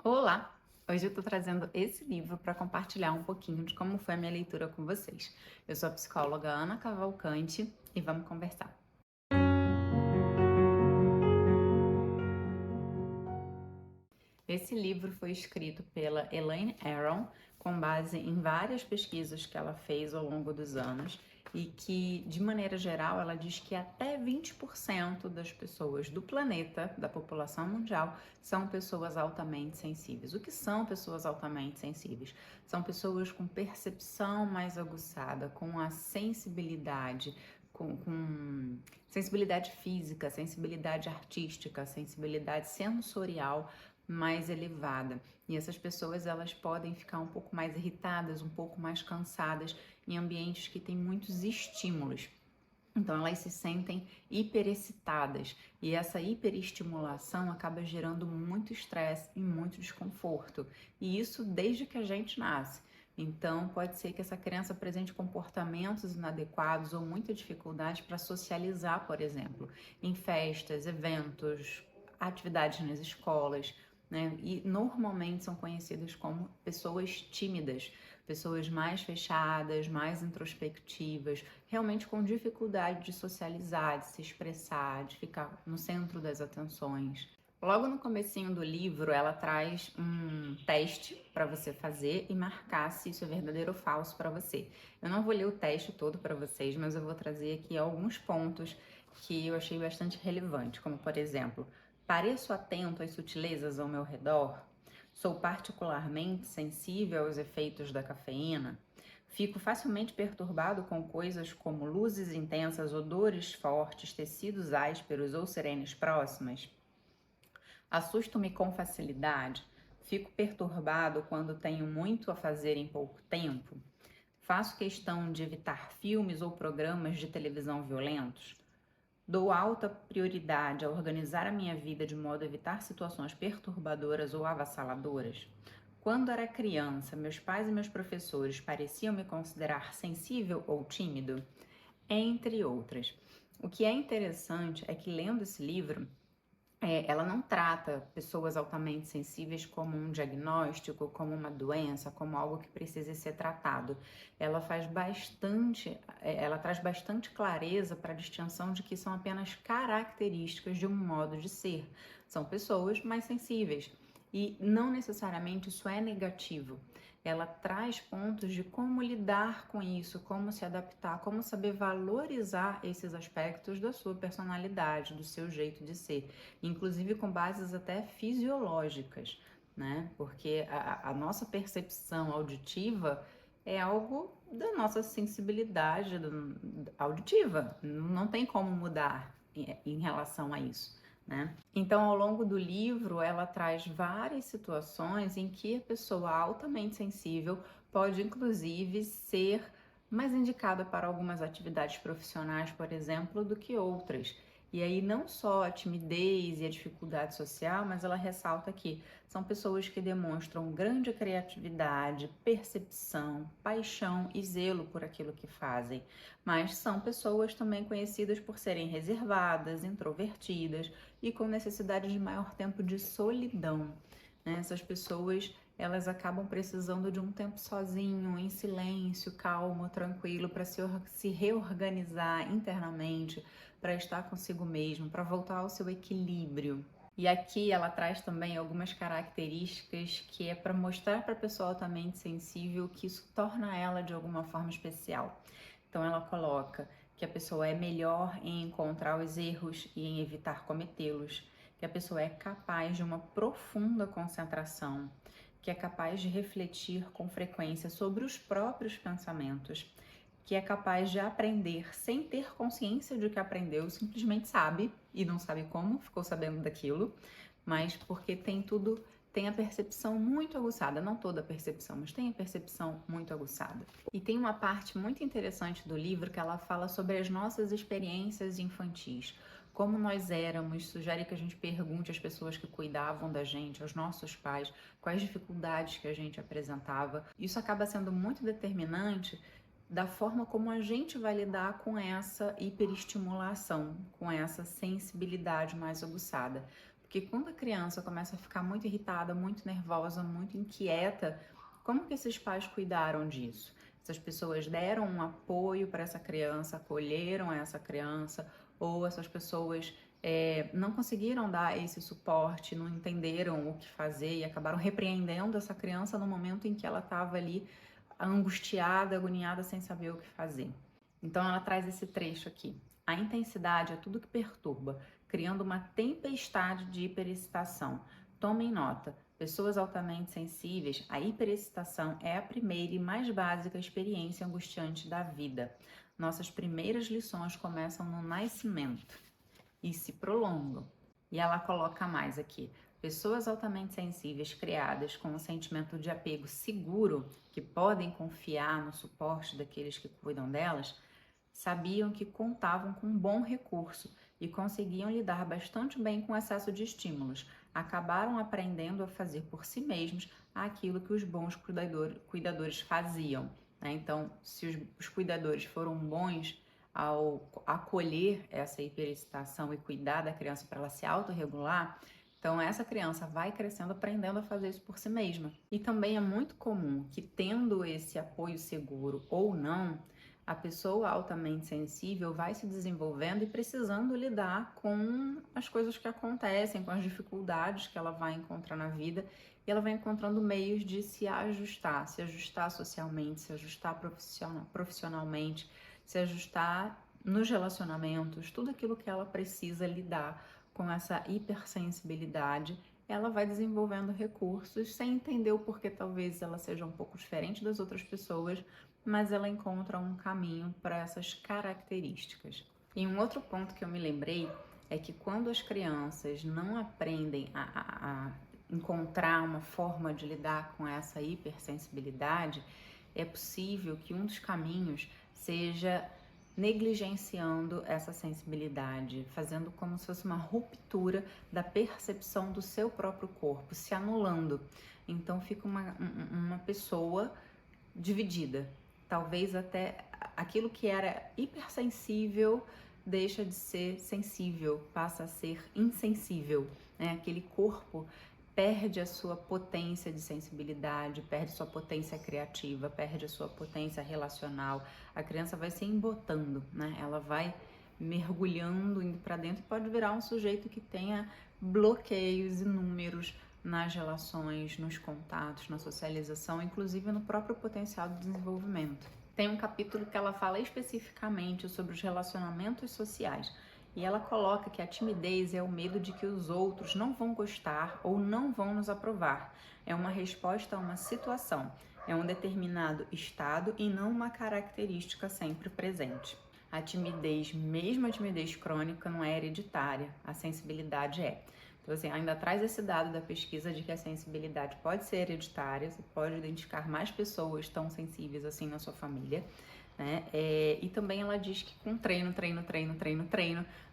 Olá! Hoje eu estou trazendo esse livro para compartilhar um pouquinho de como foi a minha leitura com vocês. Eu sou a psicóloga Ana Cavalcante e vamos conversar. Esse livro foi escrito pela Elaine Aron, com base em várias pesquisas que ela fez ao longo dos anos e que, de maneira geral, ela diz que até 20% das pessoas do planeta, da população mundial, são pessoas altamente sensíveis. O que são pessoas altamente sensíveis? São pessoas com percepção mais aguçada, com a sensibilidade, com sensibilidade física, sensibilidade artística, sensibilidade sensorial mais elevada. E essas pessoas, elas podem ficar um pouco mais irritadas, um pouco mais cansadas em ambientes que têm muitos estímulos. Então elas se sentem hiperexcitadas e essa hiperestimulação acaba gerando muito estresse e muito desconforto. E isso desde que a gente nasce. Então pode ser que essa criança apresente comportamentos inadequados ou muita dificuldade para socializar, por exemplo, em festas, eventos, atividades nas escolas, né? E normalmente são conhecidas como pessoas tímidas, pessoas mais fechadas, mais introspectivas, realmente com dificuldade de socializar, de se expressar, de ficar no centro das atenções. Logo no comecinho do livro, ela traz um teste para você fazer e marcar se isso é verdadeiro ou falso para você. Eu não vou ler o teste todo para vocês, mas eu vou trazer aqui alguns pontos que eu achei bastante relevantes, como por exemplo, pareço atento às sutilezas ao meu redor? Sou particularmente sensível aos efeitos da cafeína? Fico facilmente perturbado com coisas como luzes intensas, odores fortes, tecidos ásperos ou sirenes próximas? Assusto-me com facilidade? Fico perturbado quando tenho muito a fazer em pouco tempo? Faço questão de evitar filmes ou programas de televisão violentos? Dou alta prioridade a organizar a minha vida de modo a evitar situações perturbadoras ou avassaladoras? Quando era criança, meus pais e meus professores pareciam me considerar sensível ou tímido? Entre outras. O que é interessante é que, lendo esse livro, ela não trata pessoas altamente sensíveis como um diagnóstico, como uma doença, como algo que precisa ser tratado. Ela traz bastante clareza para a distinção de que são apenas características de um modo de ser. São pessoas mais sensíveis e não necessariamente isso é negativo. Ela traz pontos de como lidar com isso, como se adaptar, como saber valorizar esses aspectos da sua personalidade, do seu jeito de ser, inclusive com bases até fisiológicas, né? Porque a nossa percepção auditiva é algo da nossa sensibilidade auditiva, não tem como mudar em relação a isso. Né? Então, ao longo do livro, ela traz várias situações em que a pessoa altamente sensível pode, inclusive, ser mais indicada para algumas atividades profissionais, por exemplo, do que outras. E aí não só a timidez e a dificuldade social, mas ela ressalta que são pessoas que demonstram grande criatividade, percepção, paixão e zelo por aquilo que fazem. Mas são pessoas também conhecidas por serem reservadas, introvertidas e com necessidade de maior tempo de solidão. Né? Essas pessoas, elas acabam precisando de um tempo sozinho, em silêncio, calmo, tranquilo, para se reorganizar internamente, para estar consigo mesmo, para voltar ao seu equilíbrio. E aqui ela traz também algumas características que é para mostrar para a pessoa altamente sensível que isso torna ela de alguma forma especial. Então ela coloca que a pessoa é melhor em encontrar os erros e em evitar cometê-los, que a pessoa é capaz de uma profunda concentração, que é capaz de refletir com frequência sobre os próprios pensamentos, que é capaz de aprender sem ter consciência de que aprendeu, simplesmente sabe e não sabe como, ficou sabendo daquilo, mas porque tem a percepção muito aguçada, não toda a percepção, mas tem a percepção muito aguçada. E tem uma parte muito interessante do livro que ela fala sobre as nossas experiências infantis, como nós éramos, sugere que a gente pergunte às pessoas que cuidavam da gente, aos nossos pais, quais dificuldades que a gente apresentava. Isso acaba sendo muito determinante da forma como a gente vai lidar com essa hiperestimulação, com essa sensibilidade mais aguçada. Porque quando a criança começa a ficar muito irritada, muito nervosa, muito inquieta, como que esses pais cuidaram disso? Essas pessoas deram um apoio para essa criança, acolheram essa criança, ou essas pessoas não conseguiram dar esse suporte, não entenderam o que fazer e acabaram repreendendo essa criança no momento em que ela estava ali angustiada, agoniada, sem saber o que fazer. Então ela traz esse trecho aqui. A intensidade é tudo que perturba, criando uma tempestade de hiperexcitação. Tomem nota, pessoas altamente sensíveis, a hiperexcitação é a primeira e mais básica experiência angustiante da vida. Nossas primeiras lições começam no nascimento e se prolongam. E ela coloca mais aqui. Pessoas altamente sensíveis criadas com um sentimento de apego seguro, que podem confiar no suporte daqueles que cuidam delas, sabiam que contavam com um bom recurso e conseguiam lidar bastante bem com o excesso de estímulos. Acabaram aprendendo a fazer por si mesmos aquilo que os bons cuidadores faziam, né? Então, se os cuidadores foram bons ao acolher essa hiperexcitação e cuidar da criança para ela se autorregular, então essa criança vai crescendo aprendendo a fazer isso por si mesma. E também é muito comum que, tendo esse apoio seguro ou não, a pessoa altamente sensível vai se desenvolvendo e precisando lidar com as coisas que acontecem, com as dificuldades que ela vai encontrar na vida, e ela vai encontrando meios de se ajustar socialmente, se ajustar profissionalmente, se ajustar nos relacionamentos, tudo aquilo que ela precisa lidar com essa hipersensibilidade. Ela vai desenvolvendo recursos sem entender o porquê talvez ela seja um pouco diferente das outras pessoas, mas ela encontra um caminho para essas características. E um outro ponto que eu me lembrei é que quando as crianças não aprendem a encontrar uma forma de lidar com essa hipersensibilidade, é possível que um dos caminhos seja negligenciando essa sensibilidade, fazendo como se fosse uma ruptura da percepção do seu próprio corpo, se anulando. Então fica uma pessoa dividida. Talvez até aquilo que era hipersensível deixa de ser sensível, passa a ser insensível, né? Aquele corpo perde a sua potência de sensibilidade, perde sua potência criativa, perde a sua potência relacional. A criança vai se embotando, né? Ela vai mergulhando, indo para dentro e pode virar um sujeito que tenha bloqueios inúmeros nas relações, nos contatos, na socialização, inclusive no próprio potencial de desenvolvimento. Tem um capítulo que ela fala especificamente sobre os relacionamentos sociais. E ela coloca que a timidez é o medo de que os outros não vão gostar ou não vão nos aprovar. É uma resposta a uma situação, é um determinado estado e não uma característica sempre presente. A timidez, mesmo a timidez crônica, não é hereditária, a sensibilidade é. Então, assim, ainda traz esse dado da pesquisa de que a sensibilidade pode ser hereditária, você pode identificar mais pessoas tão sensíveis assim na sua família, né? E também ela diz que com treino,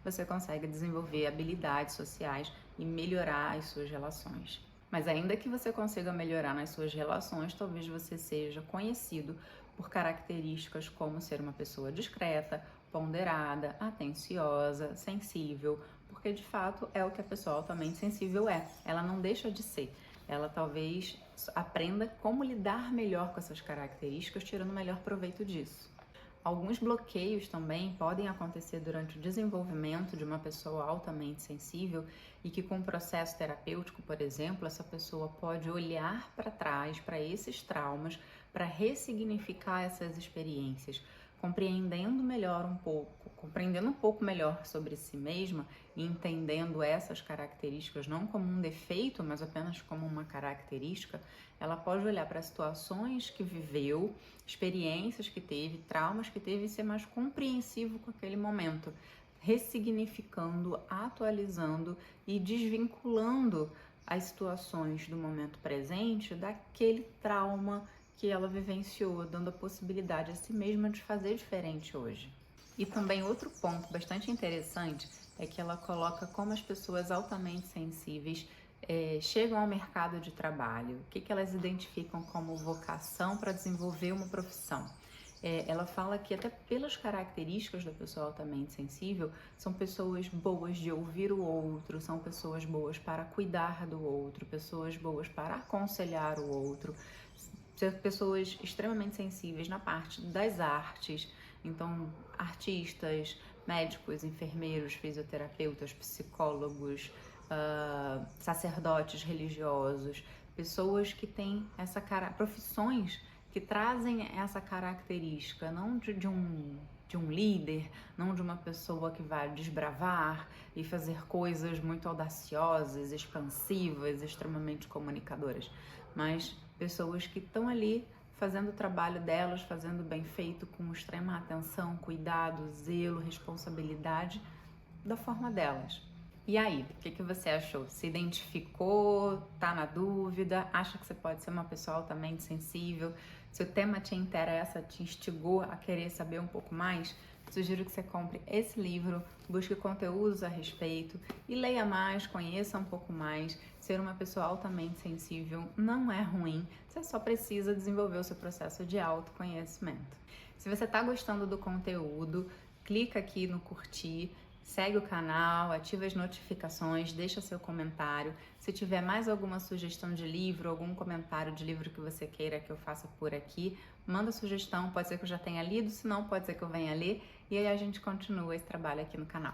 você consegue desenvolver habilidades sociais e melhorar as suas relações. Mas ainda que você consiga melhorar nas suas relações, talvez você seja conhecido por características como ser uma pessoa discreta, ponderada, atenciosa, sensível, porque de fato é o que a pessoa altamente sensível é. Ela não deixa de ser. Ela talvez aprenda como lidar melhor com essas características, tirando o melhor proveito disso. Alguns bloqueios também podem acontecer durante o desenvolvimento de uma pessoa altamente sensível e que com o processo terapêutico, por exemplo, essa pessoa pode olhar para trás, para esses traumas, para ressignificar essas experiências, compreendendo um pouco melhor sobre si mesma e entendendo essas características não como um defeito, mas apenas como uma característica. Ela pode olhar para situações que viveu, experiências que teve, traumas que teve e ser mais compreensivo com aquele momento, ressignificando, atualizando e desvinculando as situações do momento presente daquele trauma que ela vivenciou, dando a possibilidade a si mesma de fazer diferente hoje. E também outro ponto bastante interessante é que ela coloca como as pessoas altamente sensíveis chegam ao mercado de trabalho, o que elas identificam como vocação para desenvolver uma profissão. Ela fala que até pelas características da pessoa altamente sensível, são pessoas boas de ouvir o outro, são pessoas boas para cuidar do outro, pessoas boas para aconselhar o outro, pessoas extremamente sensíveis na parte das artes, então artistas, médicos, enfermeiros, fisioterapeutas, psicólogos, sacerdotes religiosos, pessoas que têm essa profissões que trazem essa característica, não de um líder, não de uma pessoa que vai desbravar e fazer coisas muito audaciosas, expansivas, extremamente comunicadoras, mas pessoas que estão ali fazendo o trabalho delas, fazendo bem feito, com extrema atenção, cuidado, zelo, responsabilidade, da forma delas. E aí, o que você achou? Se identificou? Tá na dúvida? Acha que você pode ser uma pessoa altamente sensível? Se o tema te interessa, te instigou a querer saber um pouco mais, sugiro que você compre esse livro, busque conteúdos a respeito e leia mais, conheça um pouco mais. Ser uma pessoa altamente sensível não é ruim, você só precisa desenvolver o seu processo de autoconhecimento. Se você está gostando do conteúdo, clica aqui no curtir, segue o canal, ativa as notificações, deixa seu comentário. Se tiver mais alguma sugestão de livro, algum comentário de livro que você queira que eu faça por aqui, manda sugestão, pode ser que eu já tenha lido, se não, pode ser que eu venha ler, e aí a gente continua esse trabalho aqui no canal.